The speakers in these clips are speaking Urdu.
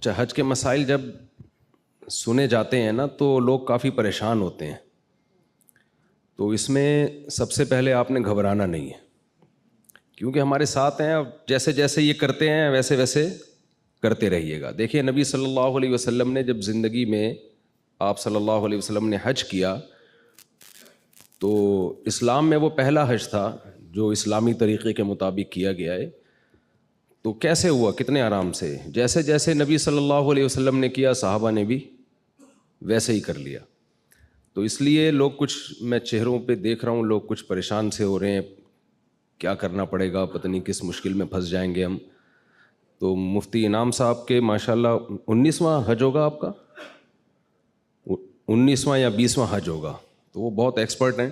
اچھا، حج کے مسائل جب سنے جاتے ہیں نا تو لوگ کافی پریشان ہوتے ہیں. تو اس میں سب سے پہلے آپ نے گھبرانا نہیں ہے، کیونکہ ہمارے ساتھ ہیں. اب جیسے جیسے یہ کرتے ہیں ویسے ویسے کرتے رہیے گا. دیکھیے نبی صلی اللہ علیہ وسلم نے جب زندگی میں آپ صلی اللہ علیہ وسلم نے حج کیا تو اسلام میں وہ پہلا حج تھا جو اسلامی طریقے کے مطابق کیا گیا ہے. تو کیسے ہوا؟ کتنے آرام سے. جیسے جیسے نبی صلی اللہ علیہ وسلم نے کیا صحابہ نے بھی ویسے ہی کر لیا. تو اس لیے لوگ کچھ، میں چہروں پہ دیکھ رہا ہوں لوگ کچھ پریشان سے ہو رہے ہیں، کیا کرنا پڑے گا، پتہ نہیں کس مشکل میں پھنس جائیں گے ہم. تو مفتی انعام صاحب کے ماشاءاللہ 19واں حج ہوگا آپ کا، 19واں یا 20واں حج ہوگا، تو وہ بہت ایکسپرٹ ہیں.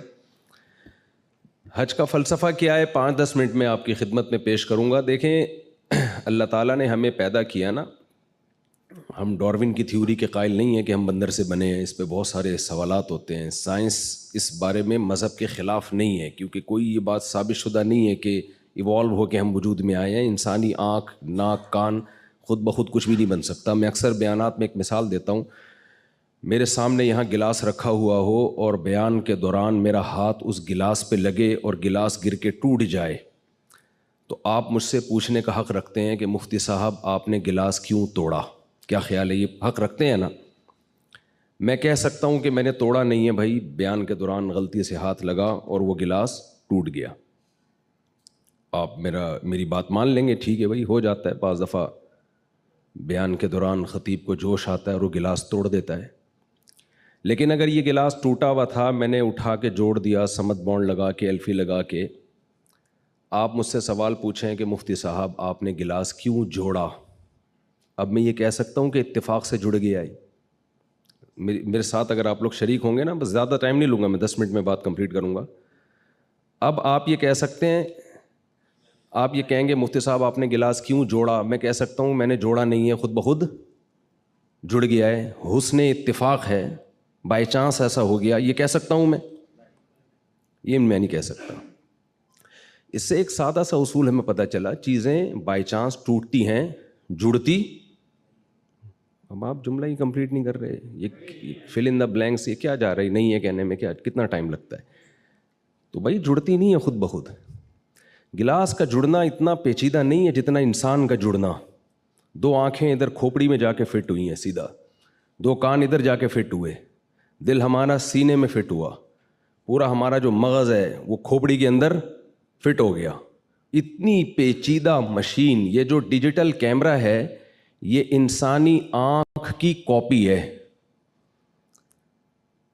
حج کا فلسفہ کیا ہے 5-10 منٹ میں آپ کی خدمت میں پیش کروں گا. دیکھیں اللہ تعالیٰ نے ہمیں پیدا کیا نا، ہم ڈارون کی تھیوری کے قائل نہیں ہیں کہ ہم بندر سے بنے ہیں. اس پہ بہت سارے سوالات ہوتے ہیں. سائنس اس بارے میں مذہب کے خلاف نہیں ہے، کیونکہ کوئی یہ بات ثابت شدہ نہیں ہے کہ ایوالو ہو کے ہم وجود میں آئے ہیں. انسانی آنکھ، ناک، کان خود بخود کچھ بھی نہیں بن سکتا. میں اکثر بیانات میں ایک مثال دیتا ہوں. میرے سامنے یہاں گلاس رکھا ہوا ہو اور بیان کے دوران میرا ہاتھ اس گلاس پہ لگے اور گلاس گر کے ٹوٹ جائے تو آپ مجھ سے پوچھنے کا حق رکھتے ہیں کہ مفتی صاحب آپ نے گلاس کیوں توڑا. کیا خیال ہے؟ یہ حق رکھتے ہیں نا. میں کہہ سکتا ہوں کہ میں نے توڑا نہیں ہے بھائی، بیان کے دوران غلطی سے ہاتھ لگا اور وہ گلاس ٹوٹ گیا. آپ میری بات مان لیں گے، ٹھیک ہے بھائی، ہو جاتا ہے بعض دفعہ بیان کے دوران خطیب کو جوش آتا ہے اور وہ گلاس توڑ دیتا ہے. لیکن اگر یہ گلاس ٹوٹا ہوا تھا، میں نے اٹھا کے جوڑ دیا، سمت بانڈ لگا کے، ایلفی لگا کے، آپ مجھ سے سوال پوچھیں کہ مفتی صاحب آپ نے گلاس کیوں جوڑا، اب میں یہ کہہ سکتا ہوں کہ اتفاق سے جڑ گیا ہے. میرے ساتھ اگر آپ لوگ شریک ہوں گے نا، بس زیادہ ٹائم نہیں لوں گا میں، 10 منٹ میں بات کمپلیٹ کروں گا. اب آپ یہ کہہ سکتے ہیں، آپ یہ کہیں گے مفتی صاحب آپ نے گلاس کیوں جوڑا، میں کہہ سکتا ہوں میں نے جوڑا نہیں ہے، خود بخود جڑ گیا ہے، حسن اتفاق ہے، بائی چانس ایسا ہو گیا. یہ کہہ سکتا ہوں میں؟ یہ میں نہیں کہہ سکتا. اس سے ایک سادہ سا اصول ہمیں پتہ چلا، چیزیں بائی چانس ٹوٹتی ہیں، جڑتی. اب آپ جملہ ہی کمپلیٹ نہیں کر رہے، یہ فل ان دا بلینکس، یہ کیا جا رہی نہیں ہے کہنے میں، کیا کتنا ٹائم لگتا ہے. تو بھائی جڑتی نہیں ہے خود بخود. گلاس کا جڑنا اتنا پیچیدہ نہیں ہے جتنا انسان کا جڑنا. 2 آنکھیں ادھر کھوپڑی میں جا کے فٹ ہوئی ہیں سیدھا، 2 کان ادھر جا کے فٹ ہوئے، دل ہمارا سینے میں فٹ ہوا، پورا ہمارا جو مغز ہے وہ کھوپڑی کے اندر فٹ ہو گیا. اتنی پیچیدہ مشین، یہ جو ڈیجیٹل کیمرہ ہے یہ انسانی آنکھ کی کاپی ہے.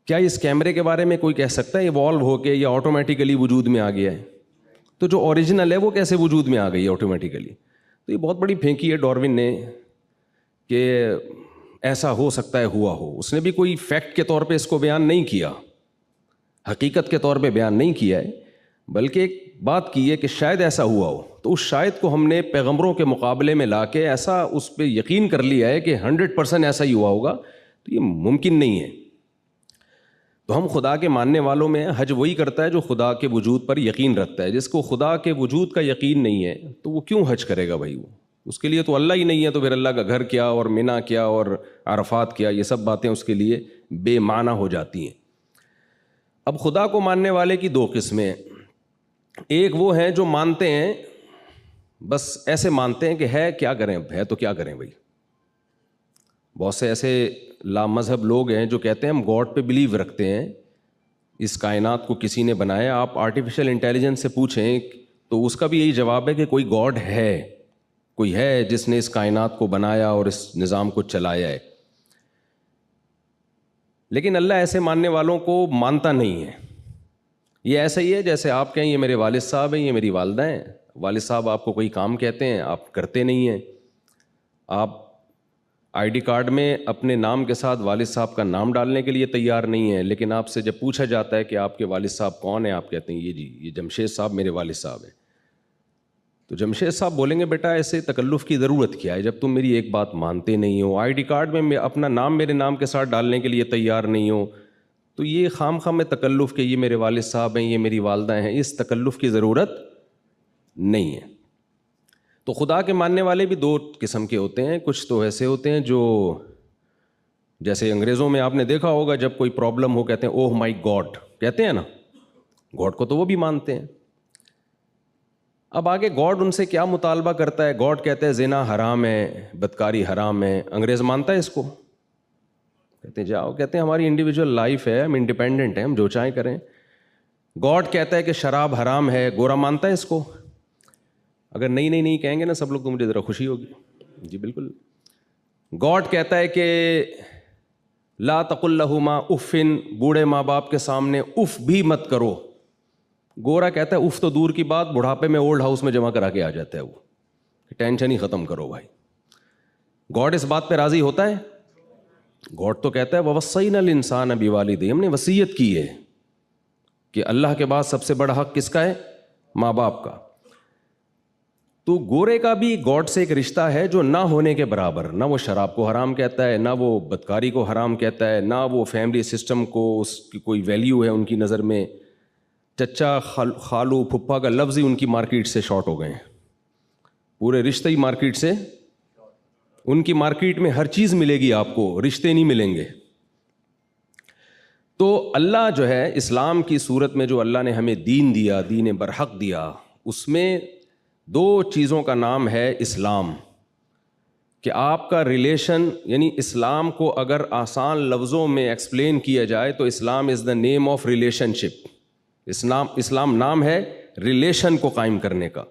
کیا اس کیمرے کے بارے میں کوئی کہہ سکتا ہے ایوالو ہو کے یا آٹومیٹیکلی وجود میں آ گیا ہے؟ تو جو اوریجنل ہے وہ کیسے وجود میں آ گئی ہے آٹومیٹیکلی؟ تو یہ بہت بڑی پھینکی ہے ڈارون نے کہ ایسا ہو سکتا ہے ہوا ہو. اس نے بھی کوئی فیکٹ کے طور پہ اس کو بیان نہیں کیا، حقیقت کے طور پہ بیان نہیں کیا ہے، بلکہ ایک بات کی ہے کہ شاید ایسا ہوا ہو. تو اس شاید کو ہم نے پیغمبروں کے مقابلے میں لا کے ایسا اس پہ یقین کر لیا ہے کہ 100% ایسا ہی ہوا ہوگا. تو یہ ممکن نہیں ہے. تو ہم خدا کے ماننے والوں میں حج وہی کرتا ہے جو خدا کے وجود پر یقین رکھتا ہے. جس کو خدا کے وجود کا یقین نہیں ہے تو وہ کیوں حج کرے گا بھائی؟ وہ اس کے لیے تو اللہ ہی نہیں ہے، تو پھر اللہ کا گھر کیا اور منی کیا اور عرفات کیا، یہ سب باتیں اس کے لیے بے معنی ہو جاتی ہیں. اب خدا کو ماننے والے کی 2 قسمیں. ایک وہ ہیں جو مانتے ہیں، بس ایسے مانتے ہیں کہ ہے، کیا کریں، ہے تو کیا کریں بھائی. بہت سے ایسے لامذہب لوگ ہیں جو کہتے ہیں ہم گاڈ پہ بلیو رکھتے ہیں، اس کائنات کو کسی نے بنایا. آپ آرٹیفیشل انٹیلیجنس سے پوچھیں تو اس کا بھی یہی جواب ہے کہ کوئی گاڈ ہے، کوئی ہے جس نے اس کائنات کو بنایا اور اس نظام کو چلایا ہے. لیکن اللہ ایسے ماننے والوں کو مانتا نہیں ہے. یہ ایسا ہی ہے جیسے آپ کہیں یہ میرے والد صاحب ہیں، یہ میری والدہ ہیں. والد صاحب آپ کو کوئی کام کہتے ہیں، آپ کرتے نہیں ہیں. آپ آئی ڈی کارڈ میں اپنے نام کے ساتھ والد صاحب کا نام ڈالنے کے لیے تیار نہیں ہیں، لیکن آپ سے جب پوچھا جاتا ہے کہ آپ کے والد صاحب کون ہیں، آپ کہتے ہیں یہ جی یہ جمشید صاحب میرے والد صاحب ہیں. تو جمشید صاحب بولیں گے بیٹا ایسے تکلف کی ضرورت کیا ہے جب تم میری ایک بات مانتے نہیں ہو، آئی ڈی کارڈ میں اپنا نام میرے نام کے ساتھ ڈالنے کے لیے تیار نہیں ہو، تو یہ خام خواہ میں تکلف کہ یہ میرے والد صاحب ہیں، یہ میری والدہ ہیں، اس تکلف کی ضرورت نہیں ہے. تو خدا کے ماننے والے بھی دو قسم کے ہوتے ہیں. کچھ تو ایسے ہوتے ہیں جو جیسے انگریزوں میں آپ نے دیکھا ہوگا جب کوئی پرابلم ہو کہتے ہیں اوہ مائی گاڈ, کہتے ہیں نا, گاڈ کو تو وہ بھی مانتے ہیں. اب آگے گاڈ ان سے کیا مطالبہ کرتا ہے؟ گاڈ کہتے ہیں زنا حرام ہے, بدکاری حرام ہے. انگریز مانتا ہے اس کو؟ کہتے ہیں جاؤ, کہتے ہیں ہماری انڈیویجول لائف ہے, ہم انڈیپینڈنٹ ہیں, ہم جو چاہیں کریں. گاڈ کہتا ہے کہ شراب حرام ہے, گورا مانتا ہے اس کو؟ اگر نہیں کہیں گے نا سب لوگ تو مجھے ذرا خوشی ہوگی. جی بالکل. گاڈ کہتا ہے کہ لا تقل لہما افن, بوڑھے ماں باپ کے سامنے اف بھی مت کرو. گورا کہتا ہے اف تو دور کی بات, بڑھاپے میں اولڈ ہاؤس میں جمع کرا کے آ جاتا ہے وہ, ٹینشن ہی ختم کرو بھائی. گاڈ اس بات پہ راضی ہوتا ہے؟ گاڈ تو کہتا ہے وَوَصَّيْنَا الْإِنسَانَ بِوَالِدَيْهِ, ہم نے وصیت کی ہے کہ اللہ کے بعد سب سے بڑا حق کس کا ہے؟ ماں باپ کا. تو گورے کا بھی گاڈ سے ایک رشتہ ہے جو نہ ہونے کے برابر. نہ وہ شراب کو حرام کہتا ہے, نہ وہ بدکاری کو حرام کہتا ہے, نہ وہ فیملی سسٹم کو اس کی کوئی ویلیو ہے ان کی نظر میں. چچا خالو پھپھا کا لفظ ہی ان کی مارکیٹ سے شارٹ ہو گئے ہیں, پورے رشتے ہی مارکیٹ سے. ان کی مارکیٹ میں ہر چیز ملے گی آپ کو, رشتے نہیں ملیں گے. تو اللہ جو ہے اسلام کی صورت میں جو اللہ نے ہمیں دین دیا, دین برحق دیا, اس میں دو چیزوں کا نام ہے اسلام. کہ آپ کا ریلیشن, یعنی اسلام کو اگر آسان لفظوں میں ایکسپلین کیا جائے تو اسلام از دا نیم آف ریلیشن شپ. اسلام نام ہے ریلیشن کو قائم کرنے کا,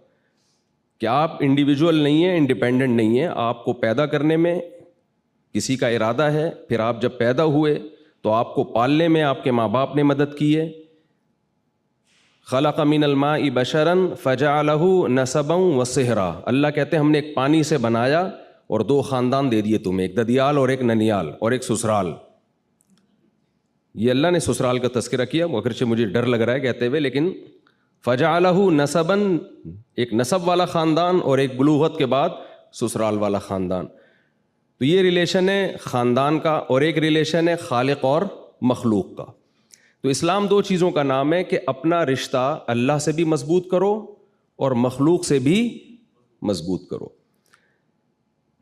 کہ آپ انڈیویجول نہیں ہیں, انڈیپینڈنٹ نہیں ہیں. آپ کو پیدا کرنے میں کسی کا ارادہ ہے, پھر آپ جب پیدا ہوئے تو آپ کو پالنے میں آپ کے ماں باپ نے مدد کی ہے. خلق من الماء بشرا فجعلہ نسبا وصہرا, اللہ کہتے ہیں ہم نے ایک پانی سے بنایا اور دو خاندان دے دیے تمہیں, ایک ددیال اور ایک ننیال اور ایک سسرال. یہ اللہ نے سسرال کا تذکرہ کیا, اگرچہ مجھے ڈر لگ رہا ہے کہتے ہوئے, لیکن فجعلہ نسبا, ایک نسب والا خاندان اور ایک بلوغت کے بعد سسرال والا خاندان. تو یہ ریلیشن ہے خاندان کا, اور ایک ریلیشن ہے خالق اور مخلوق کا. تو اسلام دو چیزوں کا نام ہے کہ اپنا رشتہ اللہ سے بھی مضبوط کرو اور مخلوق سے بھی مضبوط کرو.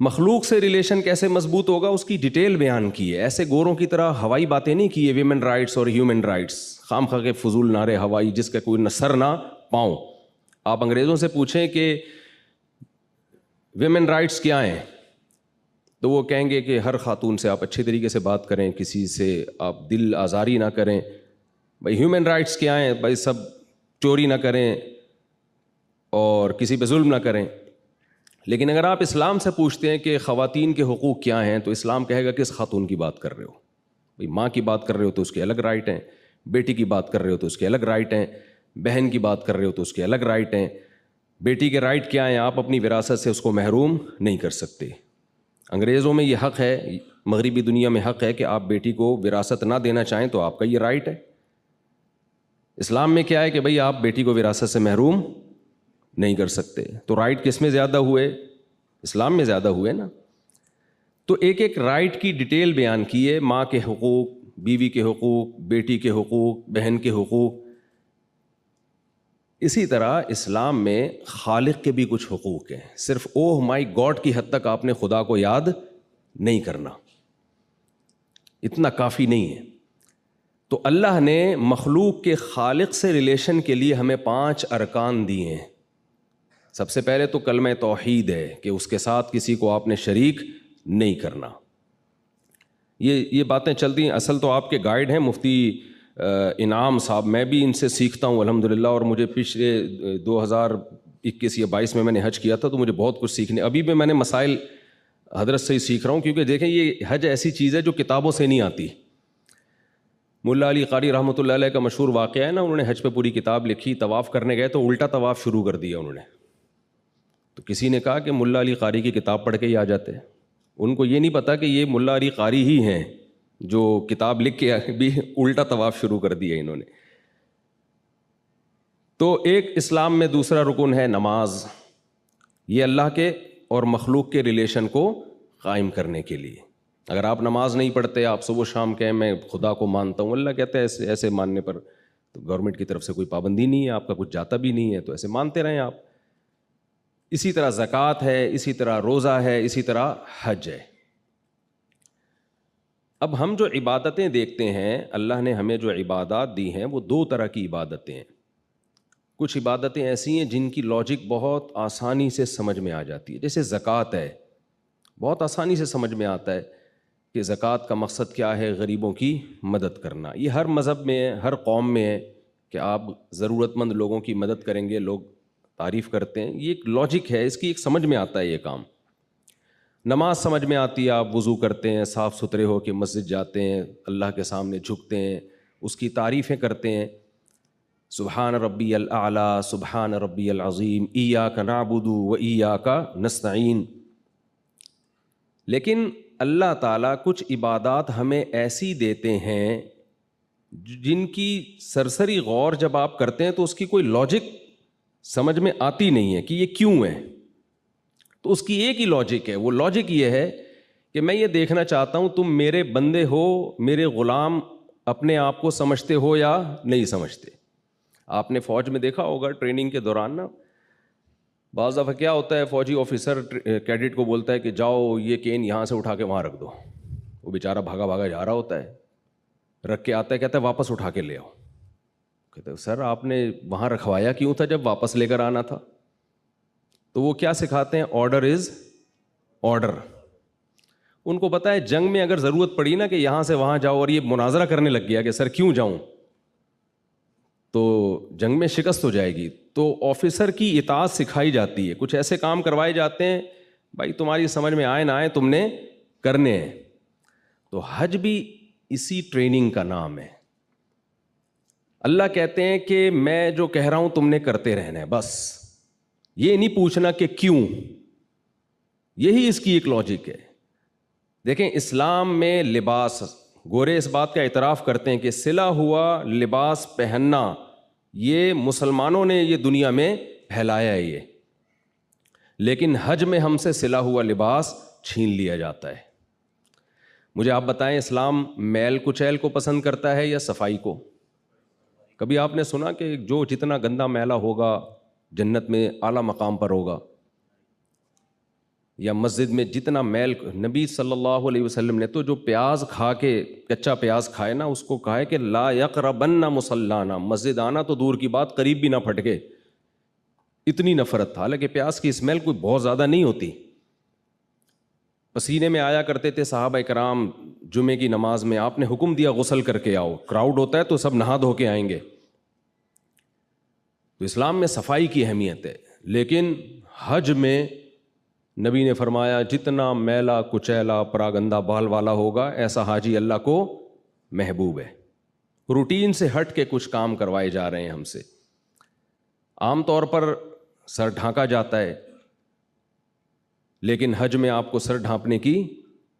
مخلوق سے ریلیشن کیسے مضبوط ہوگا اس کی ڈیٹیل بیان کی ہے. ایسے گوروں کی طرح ہوائی باتیں نہیں کی ہے, ویمن رائٹس اور ہیومن رائٹس, خام خواہ کے فضول نعرے ہوائی جس کا کوئی نہ سر نہ پاؤں. آپ انگریزوں سے پوچھیں کہ ویمن رائٹس کیا ہیں تو وہ کہیں گے کہ ہر خاتون سے آپ اچھے طریقے سے بات کریں, کسی سے آپ دل آزاری نہ کریں. بھائی ہیومن رائٹس کیا ہیں؟ بھائی سب چوری نہ کریں اور کسی پہ ظلم نہ کریں. لیکن اگر آپ اسلام سے پوچھتے ہیں کہ خواتین کے حقوق کیا ہیں تو اسلام کہے گا کس خاتون کی بات کر رہے ہو. بھائی ماں کی بات کر رہے ہو تو اس کے الگ رائٹ ہیں, بیٹی کی بات کر رہے ہو تو اس کے الگ رائٹ ہیں, بہن کی بات کر رہے ہو تو اس کے الگ رائٹ ہیں. بیٹی کے رائٹ کیا ہیں؟ آپ اپنی وراثت سے اس کو محروم نہیں کر سکتے. انگریزوں میں یہ حق ہے, مغربی دنیا میں حق ہے کہ آپ بیٹی کو وراثت نہ دینا چاہیں تو آپ کا یہ رائٹ ہے. اسلام میں کیا ہے کہ بھئی آپ بیٹی کو وراثت سے محروم نہیں کر سکتے. تو رائٹ کس میں زیادہ ہوئے؟ اسلام میں زیادہ ہوئے نا. تو ایک ایک رائٹ کی ڈیٹیل بیان کی ہے, ماں کے حقوق, بیوی کے حقوق, بیٹی کے حقوق, بہن کے حقوق. اسی طرح اسلام میں خالق کے بھی کچھ حقوق ہیں. صرف اوہ مائی گاڈ کی حد تک آپ نے خدا کو یاد نہیں کرنا, اتنا کافی نہیں ہے. تو اللہ نے مخلوق کے خالق سے ریلیشن کے لیے ہمیں 5 ارکان دیے ہیں. سب سے پہلے تو کلمہ توحید ہے کہ اس کے ساتھ کسی کو آپ نے شریک نہیں کرنا. یہ باتیں چلتی ہیں. اصل تو آپ کے گائیڈ ہیں مفتی انعام صاحب, میں بھی ان سے سیکھتا ہوں الحمدللہ. اور مجھے پچھلے 2021 یا 22 میں نے حج کیا تھا تو مجھے بہت کچھ سیکھنے, ابھی بھی میں نے مسائل حضرت سے ہی سیکھ رہا ہوں. کیونکہ دیکھیں یہ حج ایسی چیز ہے جو کتابوں سے نہیں آتی. ملا علی قاری رحمۃ اللہ علیہ کا مشہور واقعہ ہے نا, انہوں نے حج پہ پوری کتاب لکھی, طواف کرنے گئے تو الٹا طواف شروع کر دیا انہوں نے. تو کسی نے کہا کہ ملا علی قاری کی کتاب پڑھ کے ہی آ جاتے ہیں. ان کو یہ نہیں پتا کہ یہ ملا علی قاری ہی ہیں جو کتاب لکھ کے بھی الٹا طواف شروع کر دیا انہوں نے. تو ایک اسلام میں دوسرا رکن ہے نماز. یہ اللہ کے اور مخلوق کے ریلیشن کو قائم کرنے کے لیے. اگر آپ نماز نہیں پڑھتے, آپ صبح شام کہیں میں خدا کو مانتا ہوں, اللہ کہتا ہے ایسے ماننے پر تو گورنمنٹ کی طرف سے کوئی پابندی نہیں ہے, آپ کا کچھ جاتا بھی نہیں ہے, تو ایسے مانتے رہیں آپ. اسی طرح زکوٰۃ ہے، اسی طرح روزہ ہے، اسی طرح حج ہے۔ اب ہم جو عبادتیں دیکھتے ہیں، اللہ نے ہمیں جو عبادات دی ہیں وہ دو طرح کی عبادتیں ہیں۔ کچھ عبادتیں ایسی ہیں جن کی لاجک بہت آسانی سے سمجھ میں آ جاتی ہے، جیسے زکوٰۃ ہے، بہت آسانی سے سمجھ میں آتا ہے کہ زکوٰۃ کا مقصد کیا ہے، غریبوں کی مدد کرنا۔ یہ ہر مذہب میں ہے، ہر قوم میں ہے کہ آپ ضرورت مند لوگوں کی مدد کریں گے، لوگ تعریف کرتے ہیں۔ یہ ایک لاجک ہے، اس کی ایک سمجھ میں آتا ہے یہ کام۔ نماز سمجھ میں آتی ہے، آپ وضو کرتے ہیں، صاف ستھرے ہو کے مسجد جاتے ہیں، اللہ کے سامنے جھکتے ہیں، اس کی تعریفیں کرتے ہیں، سبحان ربی الاعلیٰ، سبحان ربی العظیم، ایاک نعبد و ایاک نستعین۔ لیکن اللہ تعالیٰ کچھ عبادات ہمیں ایسی دیتے ہیں جن کی سرسری غور جب آپ کرتے ہیں تو اس کی کوئی لاجک سمجھ میں آتی نہیں ہے کہ یہ کیوں ہے۔ تو اس کی ایک ہی لاجک ہے، وہ لاجک یہ ہے کہ میں یہ دیکھنا چاہتا ہوں تم میرے بندے ہو، میرے غلام اپنے آپ کو سمجھتے ہو یا نہیں سمجھتے۔ آپ نے فوج میں دیکھا ہوگا ٹریننگ کے دوران نا، بعض دفعہ کیا ہوتا ہے، فوجی آفیسر کیڈٹ کو بولتا ہے کہ جاؤ یہ کین یہاں سے اٹھا کے وہاں رکھ دو، وہ بیچارہ بھاگا بھاگا جا رہا ہوتا ہے، رکھ کے آتا ہے، کہتا ہے واپس اٹھا کے لے آؤ۔ کہتے ہیں سر آپ نے وہاں رکھوایا کیوں تھا جب واپس لے کر آنا تھا؟ تو وہ کیا سکھاتے ہیں، آرڈر از آرڈر۔ ان کو پتہ ہے جنگ میں اگر ضرورت پڑی نا کہ یہاں سے وہاں جاؤ، اور یہ مناظرہ کرنے لگ گیا کہ سر کیوں جاؤں، تو جنگ میں شکست ہو جائے گی۔ تو آفیسر کی اطاعت سکھائی جاتی ہے، کچھ ایسے کام کروائے جاتے ہیں بھائی تمہاری سمجھ میں آئے نہ آئے تم نے کرنے ہیں۔ تو حج بھی اسی ٹریننگ کا نام ہے۔ اللہ کہتے ہیں کہ میں جو کہہ رہا ہوں تم نے کرتے رہنا ہے، بس یہ نہیں پوچھنا کہ کیوں۔ یہی اس کی ایک لاجک ہے۔ دیکھیں اسلام میں لباس، گورے اس بات کا اعتراف کرتے ہیں کہ سلا ہوا لباس پہننا یہ مسلمانوں نے یہ دنیا میں پھیلایا ہے یہ، لیکن حج میں ہم سے سلا ہوا لباس چھین لیا جاتا ہے۔ مجھے آپ بتائیں اسلام میل کچیل کو پسند کرتا ہے یا صفائی کو؟ کبھی آپ نے سنا کہ جو جتنا گندا میلا ہوگا جنت میں اعلیٰ مقام پر ہوگا؟ یا مسجد میں جتنا میل، نبی صلی اللہ علیہ وسلم نے تو جو پیاز کھا کے، کچا پیاز کھائے نا، اس کو کہا ہے کہ لا یقربن مصلانا، مسجد آنا تو دور کی بات قریب بھی نہ پھٹکے، اتنی نفرت تھا۔ حالانکہ پیاز کی اسمیل کوئی بہت زیادہ نہیں ہوتی، پسینے میں آیا کرتے تھے صحابہ کرام۔ جمعے کی نماز میں آپ نے حکم دیا غسل کر کے آؤ، کراؤڈ ہوتا ہے تو سب نہا دھو کے آئیں گے۔ تو اسلام میں صفائی کی اہمیت ہے، لیکن حج میں نبی نے فرمایا جتنا میلا کچیلا پراگندہ بال والا ہوگا ایسا حاجی اللہ کو محبوب ہے۔ روٹین سے ہٹ کے کچھ کام کروائے جا رہے ہیں ہم سے۔ عام طور پر سر ڈھانکا جاتا ہے، لیکن حج میں آپ کو سر ڈھانپنے کی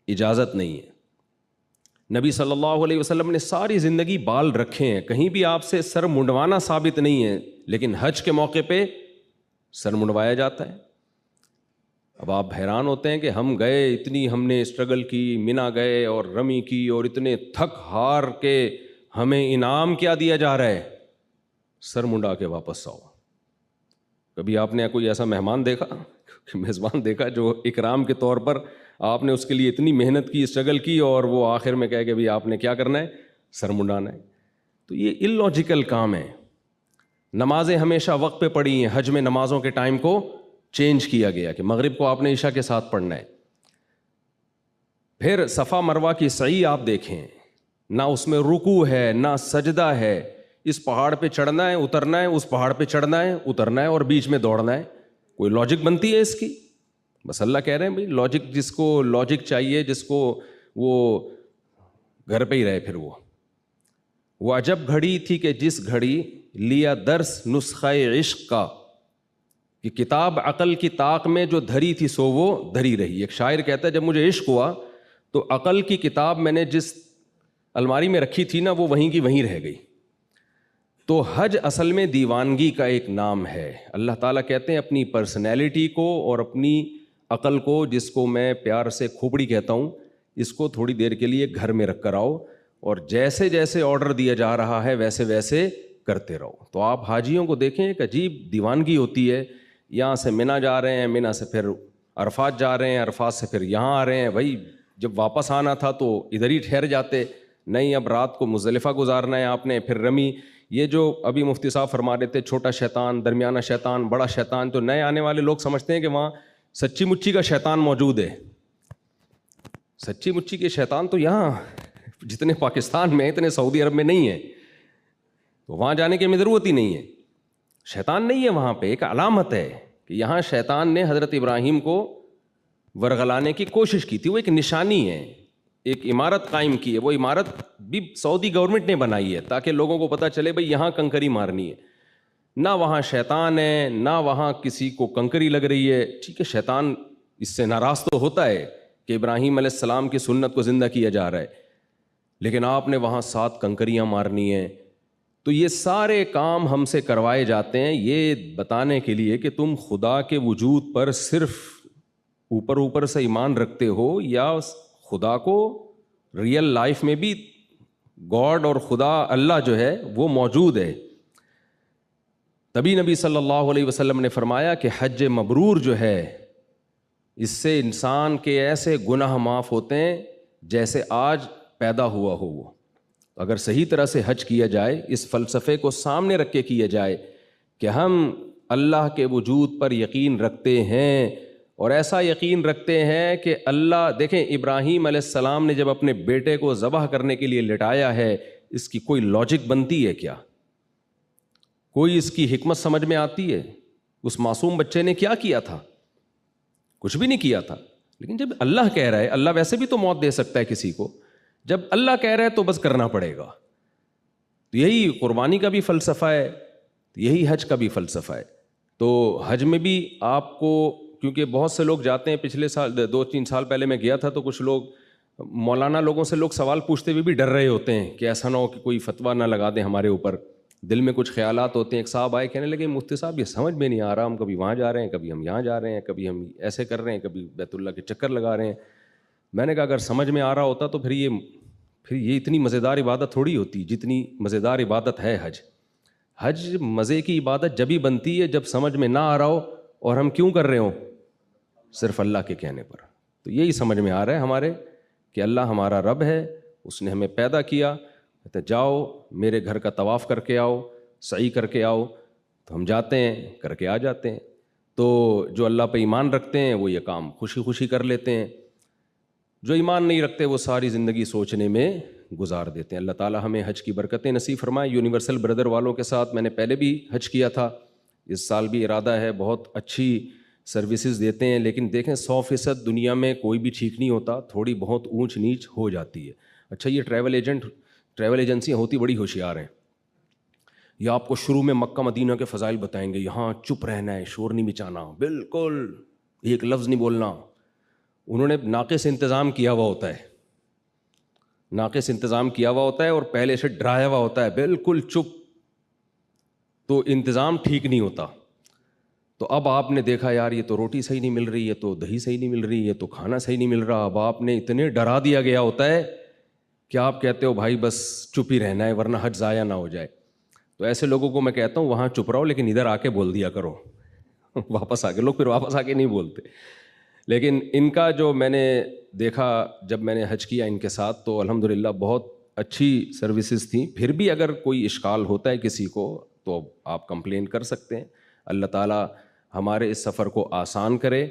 اجازت نہیں ہے۔ نبی صلی اللہ علیہ وسلم نے ساری زندگی بال رکھے ہیں، کہیں بھی آپ سے سر منڈوانا ثابت نہیں ہے، لیکن حج کے موقع پہ سر منڈوایا جاتا ہے۔ اب آپ حیران ہوتے ہیں کہ ہم گئے، اتنی ہم نے اسٹرگل کی، مینا گئے اور رمی کی اور اتنے تھک ہار کے ہمیں انعام کیا دیا جا رہا ہے، سر منڈا کے واپس آؤ۔ کبھی آپ نے کوئی ایسا مہمان دیکھا، میزبان دیکھا جو اکرام کے طور پر آپ نے اس کے لیے اتنی محنت کی، اسٹرگل کی، اور وہ آخر میں کہے کہ بھی آپ نے کیا کرنا ہے، سر منڈانا ہے؟ تو یہ اللاجیکل کام ہے۔ نمازیں ہمیشہ وقت پہ پڑھی ہیں، حج میں نمازوں کے ٹائم کو چینج کیا گیا کہ مغرب کو آپ نے عشاء کے ساتھ پڑھنا ہے۔ پھر صفا مروہ کی سعی آپ دیکھیں، نہ اس میں رکوع ہے نہ سجدہ ہے، اس پہاڑ پہ چڑھنا ہے اترنا ہے، اس پہاڑ پہ چڑھنا ہے اترنا ہے، اور بیچ میں دوڑنا ہے۔ کوئی لاجک بنتی ہے اس کی؟ بس اللہ کہہ رہے ہیں بھائی لاجک، جس کو لاجک چاہیے، جس کو، وہ گھر پہ ہی رہے۔ پھر وہ عجب گھڑی تھی کہ جس گھڑی لیا درس نسخہ عشق کا، کہ کتاب عقل کی طاق میں جو دھری تھی سو وہ دھری رہی۔ ایک شاعر کہتا ہے جب مجھے عشق ہوا تو عقل کی کتاب میں نے جس الماری میں رکھی تھی نا وہ وہیں کی وہیں رہ گئی۔ تو حج اصل میں دیوانگی کا ایک نام ہے۔ اللہ تعالیٰ کہتے ہیں اپنی پرسنالٹی کو اور اپنی عقل کو، جس کو میں پیار سے کھوپڑی کہتا ہوں، اس کو تھوڑی دیر کے لیے گھر میں رکھ کر آؤ، اور جیسے جیسے آرڈر دیا جا رہا ہے ویسے ویسے کرتے رہو۔ تو آپ حاجیوں کو دیکھیں، ایک عجیب دیوانگی ہوتی ہے یہاں سے منی جا رہے ہیں, منی سے پھر عرفات جا رہے ہیں, عرفات سے پھر یہاں آ رہے ہیں. بھائی جب واپس آنا تھا تو ادھر ہی ٹھہر جاتے, نہیں اب رات کو مزدلفہ گزارنا ہے آپ نے, پھر رمی. یہ جو ابھی مفتی صاحب فرما رہے تھے چھوٹا شیطان, درمیانہ شیطان, بڑا شیطان, تو نئے آنے والے لوگ سمجھتے ہیں کہ وہاں سچی مچی کا شیطان موجود ہے. سچی مچی کے شیطان تو یہاں جتنے پاکستان میں اتنے سعودی عرب میں نہیں ہیں, تو وہاں جانے کی ہمیں ضرورت ہی نہیں ہے. شیطان نہیں ہے وہاں پہ, ایک علامت ہے کہ یہاں شیطان نے حضرت ابراہیم کو ورغلانے کی کوشش کی تھی, وہ ایک نشانی ہے, ایک عمارت قائم کی ہے. وہ عمارت بھی سعودی گورنمنٹ نے بنائی ہے تاکہ لوگوں کو پتہ چلے بھئی یہاں کنکری مارنی ہے. نہ وہاں شیطان ہے, نہ وہاں کسی کو کنکری لگ رہی ہے. ٹھیک ہے, شیطان اس سے ناراض تو ہوتا ہے کہ ابراہیم علیہ السلام کی سنت کو زندہ کیا جا رہا ہے, لیکن آپ نے وہاں 7 کنکریاں مارنی ہیں. تو یہ سارے کام ہم سے کروائے جاتے ہیں یہ بتانے کے لیے کہ تم خدا کے وجود پر صرف اوپر سے ایمان رکھتے ہو یا خدا کو ریئل لائف میں بھی گاڈ اور خدا اللہ جو ہے وہ موجود ہے. تبھی نبی صلی اللہ علیہ وسلم نے فرمایا کہ حج مبرور جو ہے اس سے انسان کے ایسے گناہ معاف ہوتے ہیں جیسے آج پیدا ہوا ہو. وہ اگر صحیح طرح سے حج کیا جائے, اس فلسفے کو سامنے رکھ کے کیا جائے کہ ہم اللہ کے وجود پر یقین رکھتے ہیں, اور ایسا یقین رکھتے ہیں کہ اللہ, دیکھیں ابراہیم علیہ السلام نے جب اپنے بیٹے کو ذبح کرنے کے لیے لٹایا ہے, اس کی کوئی لاجک بنتی ہے کیا؟ کوئی اس کی حکمت سمجھ میں آتی ہے؟ اس معصوم بچے نے کیا کیا تھا؟ کچھ بھی نہیں کیا تھا. لیکن جب اللہ کہہ رہا ہے, اللہ ویسے بھی تو موت دے سکتا ہے کسی کو, جب اللہ کہہ رہا ہے تو بس کرنا پڑے گا. تو یہی قربانی کا بھی فلسفہ ہے, یہی حج کا بھی فلسفہ ہے. تو حج میں بھی آپ کو, کیونکہ بہت سے لوگ جاتے ہیں, پچھلے سال 2-3 سال پہلے میں گیا تھا تو کچھ لوگ مولانا لوگوں سے لوگ سوال پوچھتے ہوئے بھی ڈر رہے ہوتے ہیں کہ ایسا نہ ہو کہ کوئی فتویٰ نہ لگا دیں ہمارے اوپر. دل میں کچھ خیالات ہوتے ہیں. ایک صاحب آئے کہنے لگے مفتی صاحب یہ سمجھ میں نہیں آ رہا, ہم کبھی وہاں جا رہے ہیں, کبھی ہم یہاں جا رہے ہیں, کبھی ہم ایسے کر رہے ہیں, کبھی بیت اللہ کے چکر لگا رہے ہیں. میں نے کہا اگر سمجھ میں آ رہا ہوتا تو پھر یہ اتنی مزیدار عبادت تھوڑی ہوتی جتنی مزیدار عبادت ہے حج. حج مزے کی عبادت جبھی بنتی ہے جب سمجھ میں نہ آ رہا ہو اور ہم کیوں کر رہے ہوں, صرف اللہ کے کہنے پر. تو یہی سمجھ میں آ رہا ہے ہمارے کہ اللہ ہمارا رب ہے, اس نے ہمیں پیدا کیا, کہتے جاؤ میرے گھر کا طواف کر کے آؤ, سعی کر کے آؤ. تو ہم جاتے ہیں, کر کے آ جاتے ہیں. تو جو اللہ پہ ایمان رکھتے ہیں وہ یہ کام خوشی خوشی کر لیتے ہیں, جو ایمان نہیں رکھتے وہ ساری زندگی سوچنے میں گزار دیتے ہیں. اللہ تعالیٰ ہمیں حج کی برکتیں نصیب فرمائے. یونیورسل بردر والوں کے ساتھ میں نے پہلے بھی حج کیا تھا, اس سال بھی ارادہ ہے. بہت اچھی سروسز دیتے ہیں, لیکن دیکھیں 100% دنیا میں کوئی بھی ٹھیک نہیں ہوتا, تھوڑی بہت اونچ نیچ ہو جاتی ہے. اچھا یہ ٹریول ایجنسیاں ہوتی بڑی ہوشیار ہیں. یہ آپ کو شروع میں مکہ مدینہ کے فضائل بتائیں گے, یہاں چپ رہنا ہے, شور نہیں مچانا, بالکل ایک لفظ نہیں بولنا. انہوں نے ناقص انتظام کیا ہوا ہوتا ہے, ناقص انتظام کیا ہوا ہوتا ہے اور پہلے سے ڈرایا ہوا ہوتا ہے بالکل چپ, تو انتظام ٹھیک نہیں ہوتا. تو اب آپ نے دیکھا یار یہ تو روٹی صحیح نہیں مل رہی, یہ تو دہی صحیح نہیں مل رہی, یہ تو کھانا صحیح نہیں مل رہا. اب آپ نے اتنے ڈرا دیا گیا ہوتا ہے کہ آپ کہتے ہو بھائی بس چپ ہی رہنا ہے ورنہ حج ضائع نہ ہو جائے. تو ایسے لوگوں کو میں کہتا ہوں وہاں چپ رہو, لیکن ادھر آ کے بول دیا کرو. واپس آ کے لوگ پھر واپس آ کے نہیں بولتے. لیکن ان کا جو میں نے دیکھا جب میں نے حج کیا ان کے ساتھ, تو الحمدللہ بہت اچھی سروسز تھیں. پھر بھی اگر کوئی اشکال ہوتا ہے کسی کو تو آپ کمپلین کر سکتے ہیں. اللہ تعالیٰ ہمارے اس سفر کو آسان کرے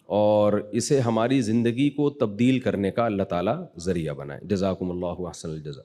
اور اسے ہماری زندگی کو تبدیل کرنے کا اللہ تعالیٰ ذریعہ بنائے. جزاکم اللہ احسن الجزا.